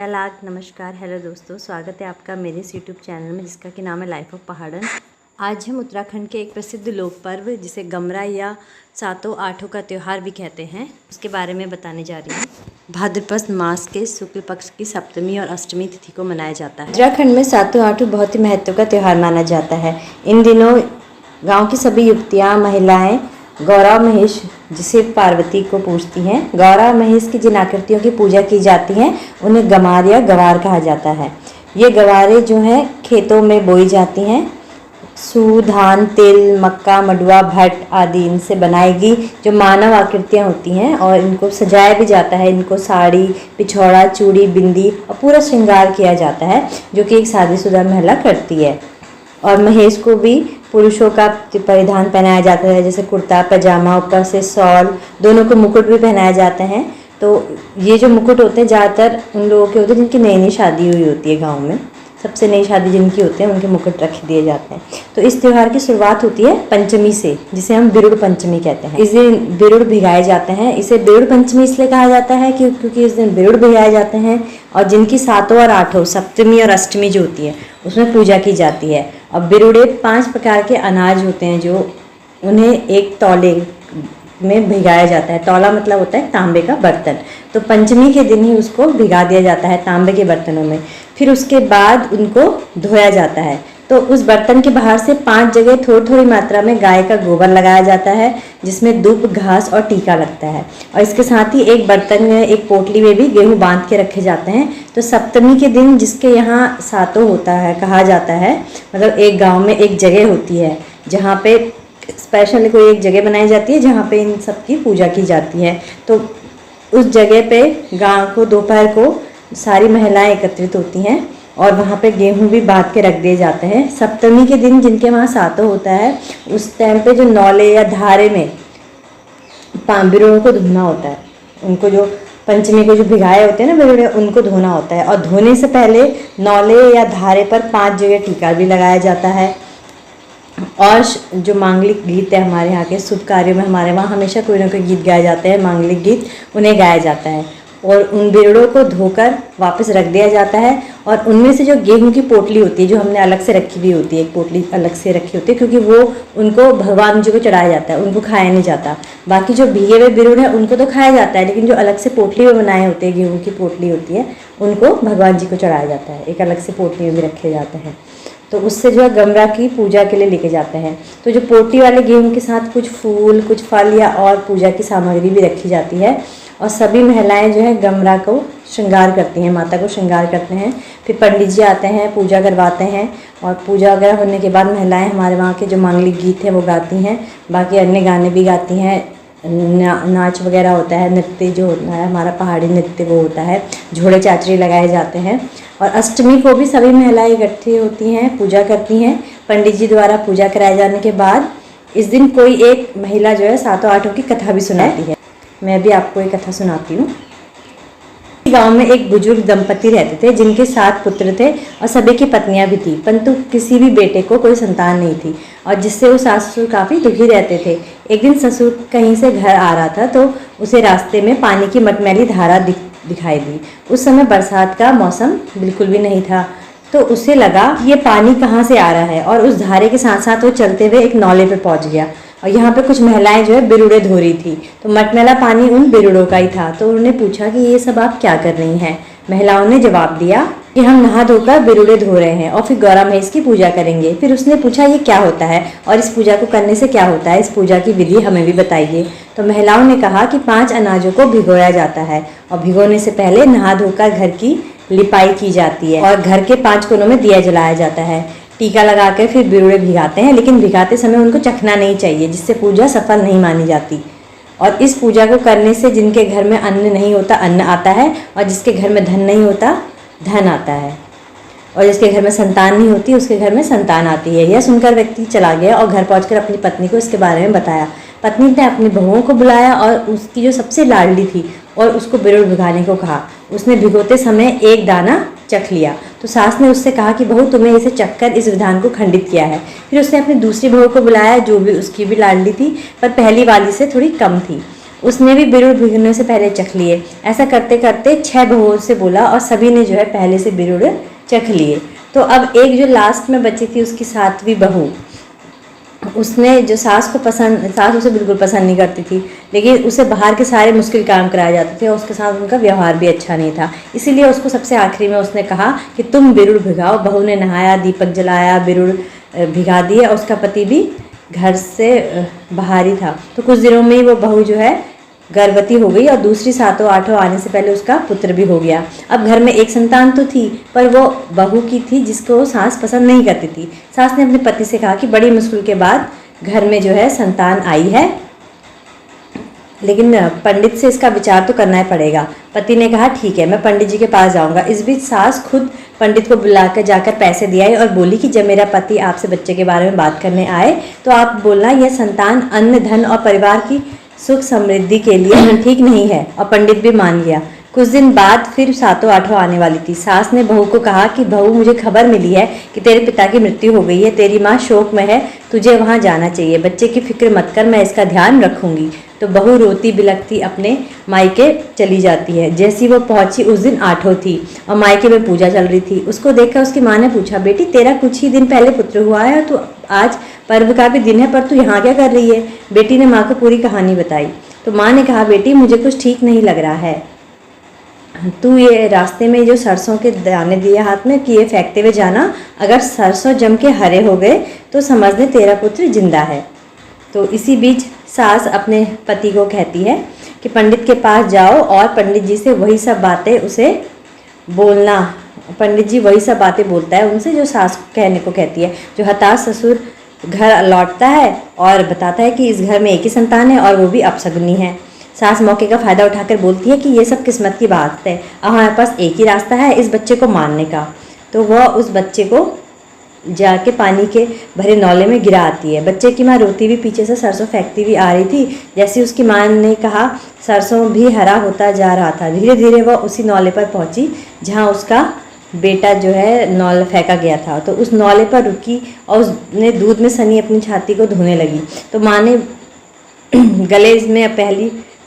नमस्कार, हेलो दोस्तों, स्वागत है आपका मेरे इस यूट्यूब चैनल में जिसका कि नाम है लाइफ ऑफ पहाड़न। आज हम उत्तराखंड के एक प्रसिद्ध लोक पर्व जिसे गमरा या सातों आठों का त्यौहार भी कहते हैं उसके बारे में बताने जा रही हूँ। भाद्रपद मास के शुक्ल पक्ष की सप्तमी और अष्टमी तिथि को मनाया जाता है। उत्तराखंड में सातों आठों बहुत ही महत्व का त्यौहार माना जाता है। इन दिनों गाँव की सभी युवतियाँ महिलाएँ गौरा महेश जिसे पार्वती को पूजती हैं। गौरा महेश की जिन आकृतियों की पूजा की जाती है उन्हें गमार या गवार कहा जाता है। ये गवारें जो हैं खेतों में बोई जाती हैं। सू, धान, तिल, मक्का, मडुआ, भट्ट आदि इनसे बनाई गई जो मानव आकृतियाँ होती हैं और इनको सजाया भी जाता है। इनको साड़ी, पिछौड़ा, चूड़ी, बिंदी और पूरा श्रृंगार किया जाता है जो कि एक शादीशुदा महिला करती है। और महेश को भी पुरुषों का परिधान पहनाया जाता है, जैसे कुर्ता पजामा, ऊपर से शॉल, दोनों को मुकुट भी पहनाए जाते हैं। तो ये जो मुकुट होते हैं ज़्यादातर उन लोगों के होते हैं जिनकी नई नई शादी हुई होती है। गांव में सबसे नई शादी जिनकी होती है उनके मुकुट रख दिए जाते हैं। तो इस त्यौहार की शुरुआत होती है पंचमी से, जिसे हम बिरुड़ पंचमी कहते हैं। इस दिन बिरुड़ भिगाए जाते हैं। इसे बिरुड़ पंचमी इसलिए कहा जाता है क्योंकि इस दिन बिरुड़ भिगाए जाते हैं और जिनकी सातों और आठों सप्तमी और अष्टमी जो होती है उसमें पूजा की जाती है। और बिरुड़े 5 प्रकार के अनाज होते हैं जो उन्हें एक तौले में भिगाया जाता है। तौला मतलब होता है तांबे का बर्तन। तो पंचमी के दिन ही उसको भिगा दिया जाता है तांबे के बर्तनों में। फिर उसके बाद उनको धोया जाता है। तो उस बर्तन के बाहर से 5 जगह थोड़ी थोड़ी मात्रा में गाय का गोबर लगाया जाता है जिसमें दूब, घास और टीका लगता है। और इसके साथ ही एक बर्तन में, एक पोटली में भी गेहूँ बांध के रखे जाते हैं। तो सप्तमी के दिन जिसके यहाँ सातों होता है कहा जाता है, मतलब एक गाँव में एक जगह होती है जहाँ पे स्पेशल कोई एक जगह बनाई जाती है जहाँ पे इन सब की पूजा की जाती है। तो उस जगह पे गाँव को दोपहर को सारी महिलाएं एकत्रित होती हैं और वहाँ पे गेहूँ भी बांध के रख दिए जाते हैं। सप्तमी के दिन जिनके वहाँ सातों होता है उस टाइम पे जो नौले या धारे में बिरुड़ों को धोना होता है। उनको जो पंचमी को जो भिगाए होते हैं ना बिरुड़े, उनको धोना होता है। और धोने से पहले नौले या धारे पर 5 जगह टीका भी लगाया जाता है। और जो मांगलिक गीत है हमारे यहाँ के शुभ कार्यों में, हमारे वहाँ हमेशा कोई ना कोई गीत गाए जाते हैं, मांगलिक गीत, उन्हें गाया जाता है। और उन बिरुड़ों को धोकर वापस रख दिया जाता है। और उनमें से जो गेहूं की पोटली होती है जो हमने अलग से रखी हुई होती है, एक पोटली अलग से रखी होती है क्योंकि वो उनको भगवान जी को चढ़ाया जाता है, उनको खाया नहीं जाता। बाकी जो भीगे हुए बिरुड़ है उनको तो खाया जाता है, लेकिन जो अलग से पोटली में बनाए होते हैं, गेहूँ की पोटली होती है, उनको भगवान जी को चढ़ाया जाता है। एक अलग से पोटली में भी रखे जाते हैं। तो उससे जो है गमरा की पूजा के लिए लेके जाते हैं। तो जो पोटली वाले गेहूं के साथ कुछ फूल, कुछ फल या और पूजा की सामग्री भी रखी जाती है। और सभी महिलाएं जो है गमरा को श्रृंगार करती हैं, माता को श्रृंगार करते हैं। फिर पंडित जी आते हैं, पूजा करवाते हैं। और पूजा वगैरह होने के बाद महिलाएं हमारे वहाँ के जो मांगलिक गीत हैं वो गाती हैं। बाकी अन्य गाने भी गाती हैं। नाच वगैरह होता है, नृत्य जो होता है हमारा पहाड़ी नृत्य वो होता है। झोड़े चाचरी लगाए जाते हैं। और अष्टमी को भी सभी महिलाएं इकट्ठी होती हैं, पूजा करती हैं। पंडित जी द्वारा पूजा कराए जाने के बाद इस दिन कोई एक महिला जो है सातों आठों की कथा भी सुनाती है। मैं भी आपको एक कथा सुनाती हूँ। गांव में एक बुजुर्ग दंपति रहते थे जिनके 7 पुत्र थे और सभी की पत्नियां भी थी, परंतु किसी भी बेटे को कोई संतान नहीं थी और जिससे वो सास ससुर काफ़ी दुखी रहते थे। एक दिन ससुर कहीं से घर आ रहा था तो उसे रास्ते में पानी की मटमैली धारा दिखाई दी। उस समय बरसात का मौसम बिल्कुल भी नहीं था। तो उसे लगा ये पानी कहाँ से आ रहा है और उस धारे के साथ साथ वो चलते हुए एक नौले पे पहुँच गया। और यहाँ पे कुछ महिलाएं जो है बिरुड़े धो रही थी। तो मटमैला पानी उन बिरुड़ों का ही था। तो उन्होंने पूछा कि ये सब आप क्या कर रही हैं। महिलाओं ने जवाब दिया कि हम नहा धोकर बिरुड़े धो रहे हैं और फिर गौरा महेश की पूजा करेंगे। फिर उसने पूछा ये क्या होता है और इस पूजा को करने से क्या होता है, इस पूजा की विधि हमें भी बताइए। तो महिलाओं ने कहा कि 5 अनाजों को भिगोया जाता है और भिगोने से पहले नहा धोकर घर की लिपाई की जाती है और घर के 5 कोनों में दिया जलाया जाता है। टीका लगा कर फिर बिरुड़े भिगाते हैं, लेकिन भिगाते समय उनको चखना नहीं चाहिए जिससे पूजा सफल नहीं मानी जाती। और इस पूजा को करने से जिनके घर में अन्न नहीं होता अन्न आता है और जिसके घर में धन नहीं होता धन आता है और जिसके घर में संतान नहीं होती उसके घर में संतान आती है। यह सुनकर व्यक्ति चला गया और घर पहुंचकर अपनी पत्नी को इसके बारे में बताया। पत्नी ने अपनी बहुओं को बुलाया और उसकी जो सबसे लाडली थी और उसको बिरुड़ भिगाने को कहा। उसने भिगोते समय एक दाना चख लिया। तो सास ने उससे कहा कि बहू तुम्हें इसे चखकर इस विधान को खंडित किया है। फिर उसने अपनी दूसरी बहू को बुलाया जो भी उसकी भी लाडली थी पर पहली वाली से थोड़ी कम थी। उसने भी बिरुड़ भिगोने से पहले चख लिए। ऐसा करते करते 6 बहुओं से बोला और सभी ने जो है पहले से बिरुड़ चख लिए। तो अब एक जो लास्ट में बची थी उसकी 7वीं बहू, उसने जो सास उसे बिल्कुल पसंद नहीं करती थी, लेकिन उसे बाहर के सारे मुश्किल काम कराए जाते थे और उसके साथ उनका व्यवहार भी अच्छा नहीं था। इसीलिए उसको सबसे आखिरी में उसने कहा कि तुम बिरुड़ भिगाओ। बहू ने नहाया, दीपक जलाया, बिरुड़ भिगा दिया। उसका पति भी घर से बाहर ही था। तो कुछ दिनों में ही वो बहू जो है गर्भवती हो गई और दूसरी 7वां 8वां आने से पहले उसका पुत्र भी हो गया। अब घर में एक संतान तो थी, पर वो बहू की थी जिसको सास पसंद नहीं करती थी। सास ने अपने पति से कहा कि बड़ी मुश्किल के बाद घर में जो है संतान आई है, लेकिन पंडित से इसका विचार तो करना ही पड़ेगा। पति ने कहा ठीक है, मैं पंडित जी के पास जाऊंगा। इस बीच सास खुद पंडित को बुलाकर जाकर पैसे दिए आई और बोली कि जब मेरा पति आपसे बच्चे के बारे में बात करने आए तो आप बोलना यह संतान अन्न धन और परिवार की सुख समृद्धि के लिए ठीक नहीं है। और पंडित भी मान गया। कुछ दिन बाद फिर 7वां 8वां आने वाली थी। सास ने बहू को कहा कि बहू, मुझे खबर मिली है कि तेरे पिता की मृत्यु हो गई है, तेरी माँ शोक में है, तुझे वहाँ जाना चाहिए। बच्चे की फिक्र मत कर, मैं इसका ध्यान रखूंगी। तो बहू रोती बिलखती अपने मायके चली जाती है। जैसी वो पहुंची उस दिन 8वां थी और मायके में पूजा चल रही थी। उसको देखकर उसकी माँ ने पूछा, बेटी तेरा कुछ ही दिन पहले पुत्र हुआ है और तू आज पर्व का भी दिन है, पर तू यहाँ क्या कर रही है? बेटी ने माँ को पूरी कहानी बताई। तो माँ ने कहा, बेटी मुझे कुछ ठीक नहीं लग रहा है, तू ये रास्ते में जो सरसों के दाने दिए हाथ में कि ये फेंकते हुए जाना, अगर सरसों जम के हरे हो गए तो समझ ले तेरा पुत्र जिंदा है। तो इसी बीच सास अपने पति को कहती है कि पंडित के पास जाओ और पंडित जी से वही सब बातें उसे बोलना। पंडित जी वही सब बातें बोलता है उनसे जो सास कहने को कहती है। जो हताश ससुर घर लौटता है और बताता है कि इस घर में एक ही संतान है और वो भी अपशगुनी है। सास मौके का फ़ायदा उठाकर बोलती है कि ये सब किस्मत की बात है, अब हमारे पास एक ही रास्ता है इस बच्चे को मारने का। तो वह उस बच्चे को जाके पानी के भरे नौले में गिरा आती है। बच्चे की माँ रोती हुई पीछे से सरसों फेंकती हुई आ रही थी। जैसे उसकी माँ ने कहा, सरसों भी हरा होता जा रहा था। धीरे धीरे वह उसी नौले पर पहुंची जहाँ उसका बेटा जो है नौला फेंका गया था। तो उस नौले पर रुकी और उसने दूध में सनी अपनी छाती को धोने लगी। तो माँ ने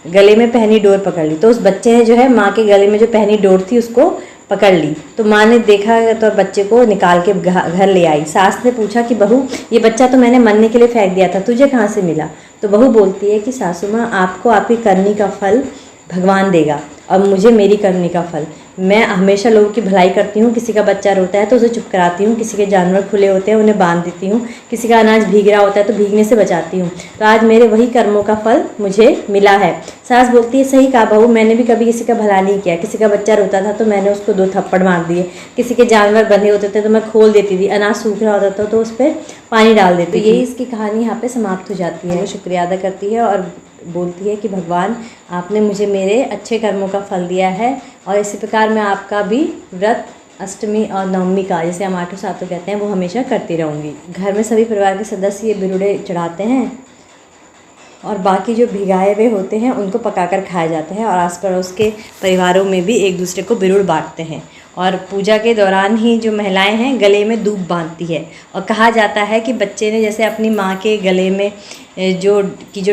गले में पहनी डोर पकड़ ली। तो उस बच्चे ने जो है माँ के गले में जो पहनी डोर थी उसको पकड़ ली। तो माँ ने देखा तो बच्चे को निकाल के घर ले आई। सास ने पूछा कि बहू, ये बच्चा तो मैंने मरने के लिए फेंक दिया था, तुझे कहाँ से मिला? तो बहू बोलती है कि सासू माँ, आपको आपकी करनी का फल भगवान देगा और मुझे मेरी करनी का फल। मैं हमेशा लोगों की भलाई करती हूँ। किसी का बच्चा रोता है तो उसे चुप कराती हूँ, किसी के जानवर खुले होते हैं उन्हें बांध देती हूँ, किसी का अनाज भीग रहा होता है तो भीगने से बचाती हूँ। तो आज मेरे वही कर्मों का फल मुझे मिला है। सास बोलती है, सही कहा बहू, मैंने भी कभी किसी का भला नहीं किया। किसी का बच्चा रोता था तो मैंने उसको 2 थप्पड़ मार दिए, किसी के जानवर बंधे होते थे तो मैं खोल देती थी, अनाज सूख रहा होता था तो उस पर पानी डाल देती थी। यही इसकी कहानी यहाँ पर समाप्त हो जाती है। शुक्रिया अदा करती है और बोलती है कि भगवान, आपने मुझे मेरे अच्छे कर्मों का फल दिया है और इसी प्रकार मैं आपका भी व्रत अष्टमी और नवमी का, जैसे हम 8 सातों कहते हैं, वो हमेशा करती रहूँगी। घर में सभी परिवार के सदस्य ये बिरुड़े चढ़ाते हैं और बाकी जो भिगाए हुए होते हैं उनको पकाकर खाए जाते हैं और आस पड़ोस के परिवारों में भी एक दूसरे को बिरुड़ बांटते हैं। और पूजा के दौरान ही जो महिलाएं हैं गले में दूब बांधती है और कहा जाता है कि बच्चे ने जैसे अपनी माँ के गले में जो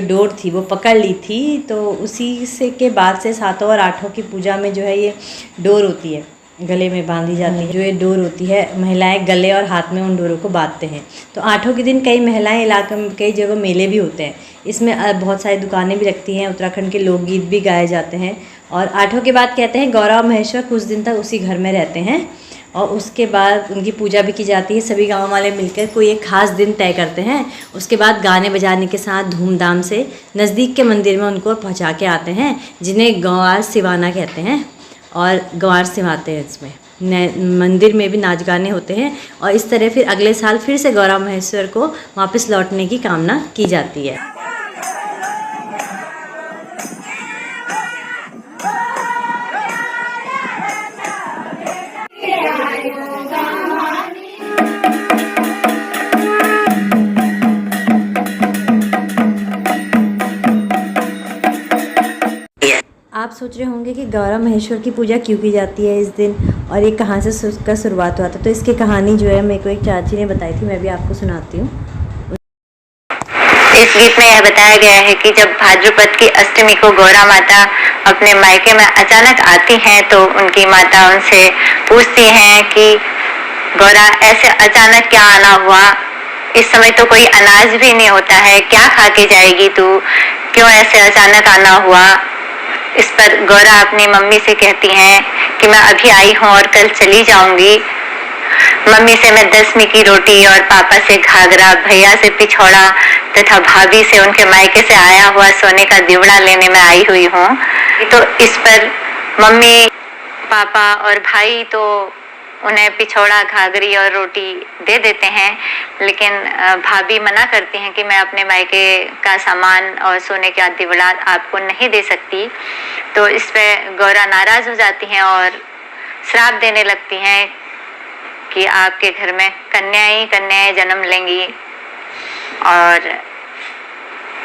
डोर थी वो पकड़ ली थी, तो उसी से के बाद से 7वां और 8वां की पूजा में जो है ये डोर होती है गले में बांधी जाती है। जो ये डोर होती है महिलाएं गले और हाथ में उन डोरों को बांधते हैं। तो 8वां के दिन कई महिलाएं इलाके में कई जगह मेले भी होते हैं, इसमें बहुत सारी दुकानें भी लगती हैं, उत्तराखंड के लोकगीत भी गाए जाते हैं। और 8वां के बाद कहते हैं गौरा महेश्वर कुछ दिन तक उसी घर में रहते हैं और उसके बाद उनकी पूजा भी की जाती है। सभी गांव वाले मिलकर कोई एक खास दिन तय करते हैं, उसके बाद गाने बजाने के साथ धूमधाम से नज़दीक के मंदिर में उनको पहुंचा के आते हैं, जिन्हें गंवार सिवाना कहते हैं और गंवार सिवाते हैं। इसमें मंदिर में भी नाच गाने होते हैं और इस तरह फिर अगले साल फिर से गौरा महेश्वर को वापस लौटने की कामना की जाती है। आप सोच रहे होंगे कि गौरा महेश्वर की पूजा क्यों की जाती है इस दिन और ये कहाँ से शुरुआत हुआ था। तो इसकी कहानी जो है मेरे को एक चाची ने बताई थी, मैं भी आपको सुनाती हूँ। इस गीत में यह बताया गया है कि जब भाद्रपद की अष्टमी को गौरा माता अपने मायके में अचानक आती हैं तो उनकी माता उनसे पूछती हैं कि गौरा ऐसे अचानक क्या आना हुआ, इस समय तो कोई अनाज भी नहीं होता है, क्या खा के जाएगी तू, क्यों ऐसे अचानक आना हुआ। इस पर गौरा अपनी मम्मी से कहती हैं कि मैं अभी आई हूँ और कल चली जाऊंगी। मम्मी से मैं 10वीं की रोटी और पापा से घाघरा, भैया से पिछौड़ा तथा भाभी से उनके मायके से आया हुआ सोने का दीवड़ा लेने में आई हुई हूँ। तो इस पर मम्मी, पापा और भाई तो उन्हें पिछौड़ा, घाघरी और रोटी दे देते हैं, लेकिन भाभी मना करती हैं कि मैं अपने मायके का सामान और सोने का दीवड़ा आपको नहीं दे सकती। तो इस पे गौरा नाराज हो जाती हैं और श्राप देने लगती हैं कि आपके घर में कन्याएं जन्म लेंगी और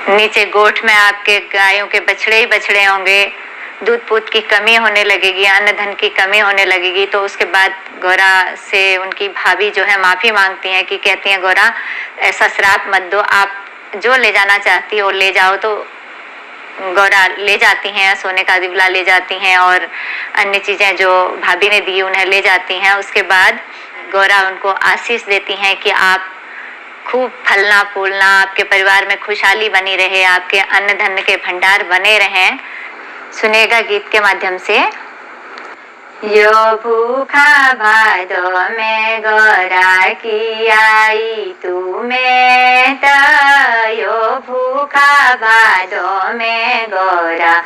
नीचे गोठ में आपके गायों के बछड़े ही बछड़े होंगे, दूध पूत की कमी होने लगेगी, अन्न धन की कमी होने लगेगी। तो उसके बाद गौरा से उनकी भाभी जो है माफी मांगती हैं कि कहती हैं गौरा ऐसा श्राप मत दो, आप जो ले जाना चाहती हो ले जाओ। तो गौरा ले जाती हैं, सोने का दीवला ले जाती हैं और अन्य चीजें जो भाभी ने दी उन्हें ले जाती हैं। उसके बाद गौरा उनको आशीष देती हैं कि आप खूब फलना फूलना, आपके परिवार में खुशहाली बनी रहे, आपके अन्न धन के भंडार बने रहें। सुनेगा गीत के माध्यम से। यो भूखा भादो में गौरा की आई तू में त, यो भूखा भादो में गौरा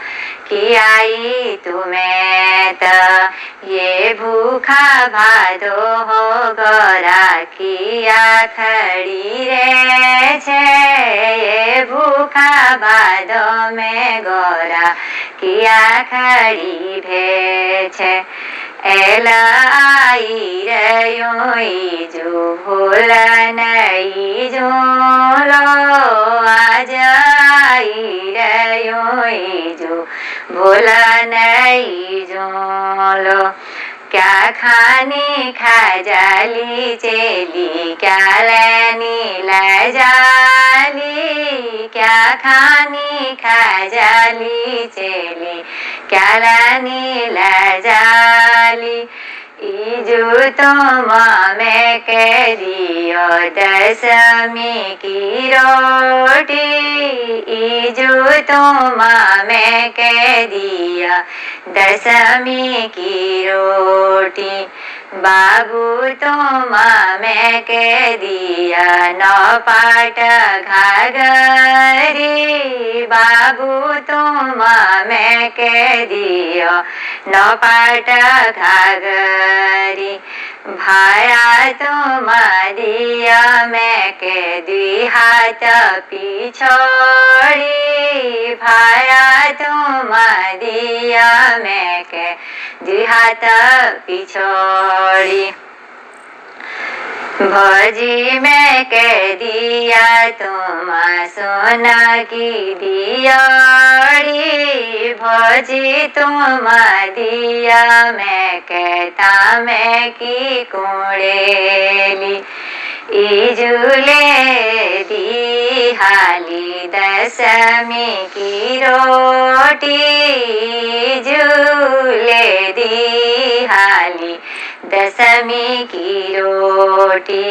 की आई तू में त, ये भूखा भादो हो गौरा की आखड़ी रे छे, ये भूखा भादो में गौरा की आखड़ी भे छे। एला आई रयोई जो भूल नहीं झोलो, आज आई रयोई जो भूल नहीं झोलो। क्या खानी खा जाली चेली, क्या लेनी ला जाली, क्या खानी खा जाली चेली, क्या लानी ला जाली। इजू तुम में के दियो 10वीं की रोटी, इजू तुम में के दिया 10वीं की रोटी। बाबू तुम में के दिया 9 पाट घाघरी, बाबू तुम में के दियो 9 पाट घाघरी। भाया तुम दिया में के 2 हाथ पिछोड़ी, भाया तुम दिया में के 2 हाथ पिछोड़ी। भौजी में के दिया तुम सोना की दियोड़ी, भौजी तुम दिया में के तांबे की कुंडेली। इजूले दी हाली 10वीं की रोटी, इजूले दी हाली 10वीं की रोटी।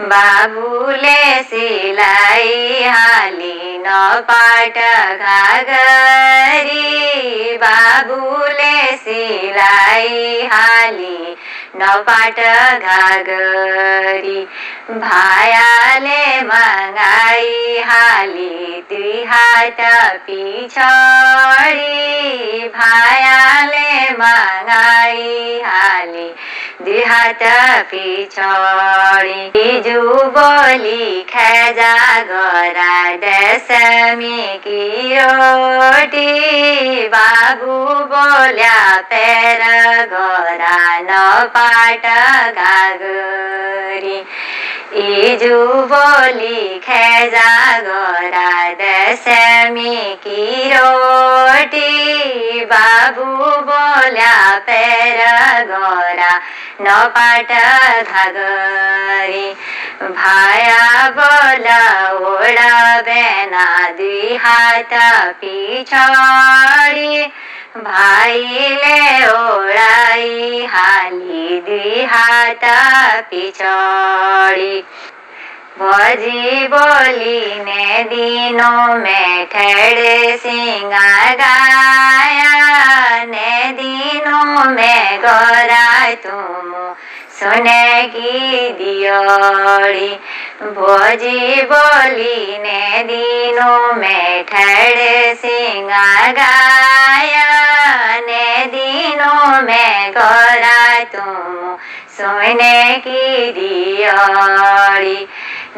बाबूले सिलाई हाली 9 पाट घाघरी, बाबूले सिलाई हाली 9 पाट घाघरी। भायाले मंगाई हाली 2 हाथ पिछोड़ी, भायाले मंगाई हाली 2 हाथ पिछोड़ी। इजू बोली खेजा गौरा 10वीं की रोटी, बाबू बोल्या पैर गौरा 9 पाट घाघरी। इजू बोली खेजा गोरा दशमी की रोटी, बाबू बोल्या पैर गोरा नौपाट घागरी, भाया बोला ओढ़ा बेना दुई हाथ पिछाड़ी, भाई ले ओढ़ाई हाली दुई हाथ पिछाड़ी। भौजी बोली ने दिनों में ठेड़ सिंगा गाया, ने दिनों में गोरा तुम सोने की दियोड़ी। भौजी बोली ने दिनों में ठेड़ सिंगा गाया, ने दिनों में गोरा तुम सोने की दियोड़ी।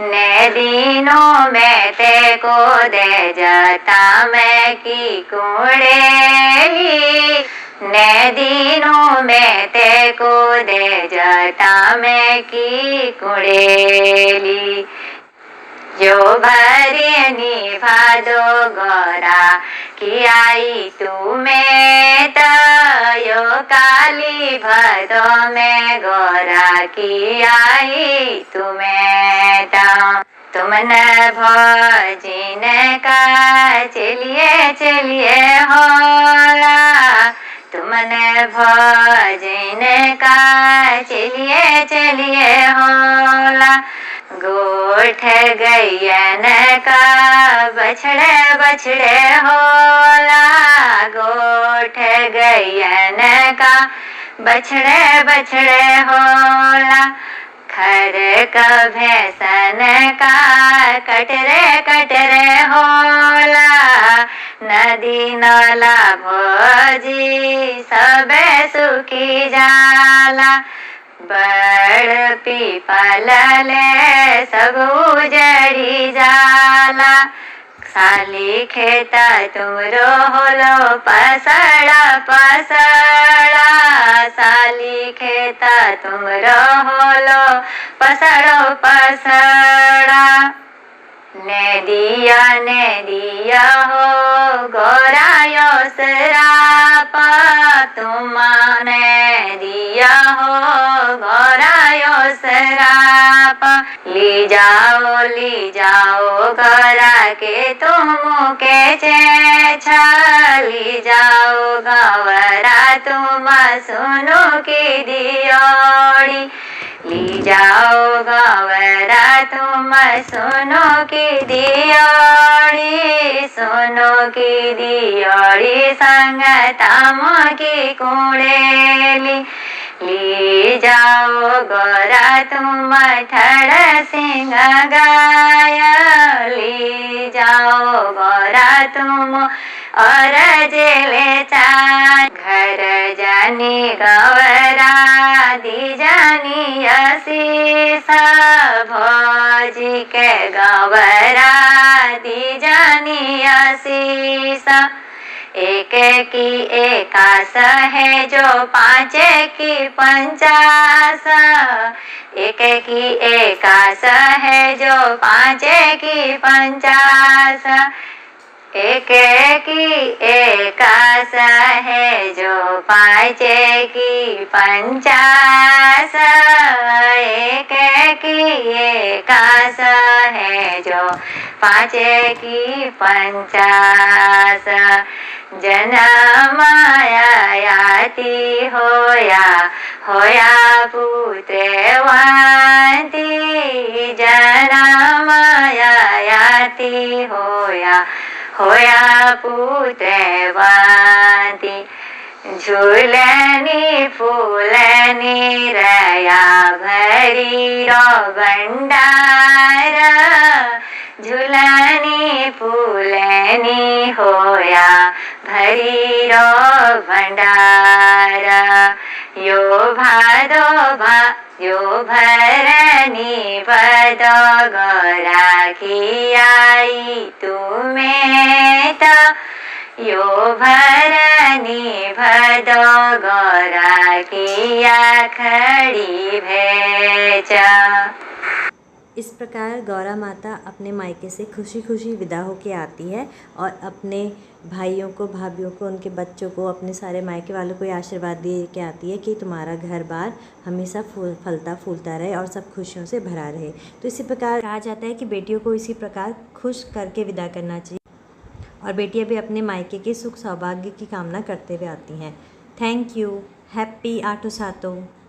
ने दिनों में ते को दे जाता मैं की कुड़ेली, ने दिनों में ते को दे जाता मैं की कुड़ेली। जो भरी निभा दो गोरा की आई तुम्हें तो, यो काली भदो में गोरा की आई तुम्हें तो। तुमने भौजीन का चलिए चलिए होला, तुमने भौजीन का चलिए चलिए होला, गोठ गैयन का बछड़े बछड़े होला, गोठ गैयन का बछड़े बछड़े होला, खर का भैंसन का कटरे कटरे होला, नदी नाला भौजी सब सुखी जाला, बड़ पीपल ले सब उजड़ी जाला, साली खेता तुमरो होलो पसड़ा पसड़ा, साली खेता तुमरो होलो पसड़ो पसड़ा। ने दिया हो गोरायो सरापा, तुमने दिया हो गोरायो सरापा, ली जाओ गोरा के तुम के चेछा, ली जाओ गवरा तुम सुनो की दियोड़ी, ली जाओ गवरा तुम सुनो की दियोड़ी, सुनो की दियोड़ी संग ताम की कुड़ेली, ली जाओ गोरा तुम ठड़ सिंह गाया, ली जाओ गोरा तुम और जेले चा, घर जानी गवरा दी जानी असीसा, भौजी के गवरा दी जानी असीसा। एक की एकास है जो पाँचे की पंचास, एक की एकास है जो पाँचे की पंचास, एक की एकास है जो पाँचे की पंचास, एक की एकास है जो पाँचे की पंचास। जनम आयाति होया पुत्रवंती, जनम आयाति होया पुत्रवंती, झूलनी फूलनी रया भरी रो भंडार, झूलनी फूलनी होया भरी रो भंडार, यो भरनी बदो गोरा की आई तुम्हें तो, यो भरनी भदो गोरा की खड़ी भेजा। इस प्रकार गौरा माता अपने मायके से खुशी खुशी विदा होके आती है और अपने भाइयों को, भाभीयों को, उनके बच्चों को, अपने सारे मायके वालों को ये आशीर्वाद दे के आती है कि तुम्हारा घर बार हमेशा फलता फूलता रहे और सब खुशियों से भरा रहे। तो इसी प्रकार कहा जाता है कि बेटियों को इसी प्रकार खुश करके विदा करना चाहिए और बेटियां भी अपने मायके के सुख सौभाग्य की कामना करते हुए आती हैं। Thank you. हैप्पी आटो सातो।